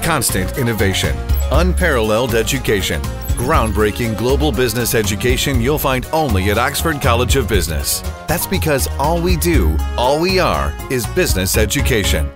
constant innovation, unparalleled education, groundbreaking global business education you'll find only at Oxford College of Business. That's because all we do, all we are, is business education.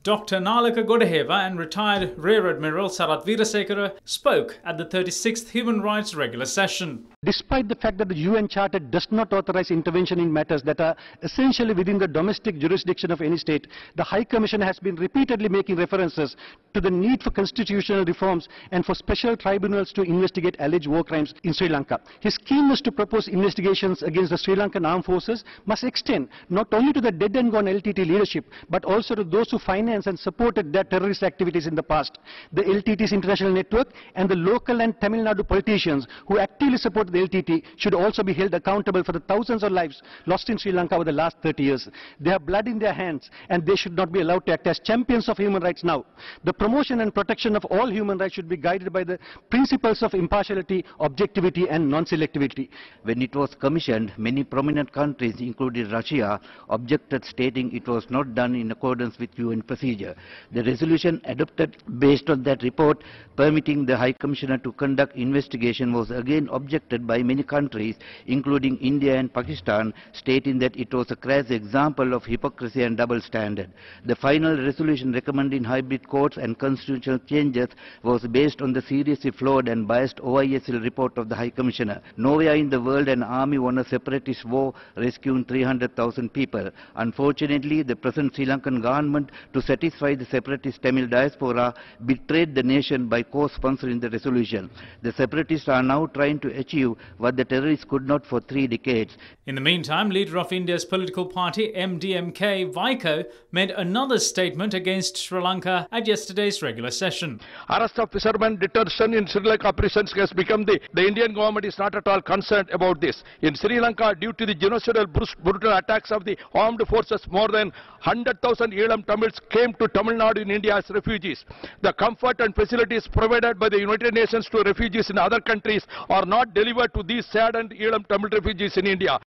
Dr. Nalaka Godahewa and retired Rear Admiral Sarath Weerasekara spoke at the 36th Human Rights Regular Session. Despite the fact that the UN Charter does not authorize intervention in matters that are essentially within the domestic jurisdiction of any state, the High Commissioner has been repeatedly making references to the need for constitutional reforms and for special tribunals to investigate alleged war crimes in Sri Lanka. His keenness to propose investigations against the Sri Lankan armed forces must extend not only to the dead and gone LTT leadership, but also to those who financed and supported their terrorist activities in the past. The LTT's international network and the local and Tamil Nadu politicians who actively support the LTT should also be held accountable for the thousands of lives lost in Sri Lanka over the last 30 years. They have blood in their hands and they should not be allowed to act as champions of human rights now. The promotion and protection of all human rights should be guided by the principles of impartiality, objectivity and non-selectivity. When it was commissioned, many prominent countries, including Russia, objected, stating it was not done in accordance with UN procedure. The resolution adopted based on that report, permitting the High Commissioner to conduct investigation, was again objected by many countries, including India and Pakistan, stating that it was a crass example of hypocrisy and double standard. The final resolution recommending hybrid courts and constitutional changes was based on the seriously flawed and biased OISL report of the High Commissioner. Nowhere in the world an army won a separatist war rescuing 300,000 people. Unfortunately, the present Sri Lankan government, to satisfy the separatist Tamil diaspora, betrayed the nation by co-sponsoring the resolution. The separatists are now trying to achieve what the terrorists could not for 3 decades. In the meantime, leader of India's political party MDMK, Vaiko, made another statement against Sri Lanka at yesterday's regular session. Arrest of fishermen, detention in Sri Lanka prisons has become the Indian government is not at all concerned about this. In Sri Lanka, due to the genocidal brutal attacks of the armed forces, more than 100,000 Elam Tamils came to Tamil Nadu in India as refugees. The comfort and facilities provided by the United Nations to refugees in other countries are not delivered to these saddened Elam Tamil refugees in India.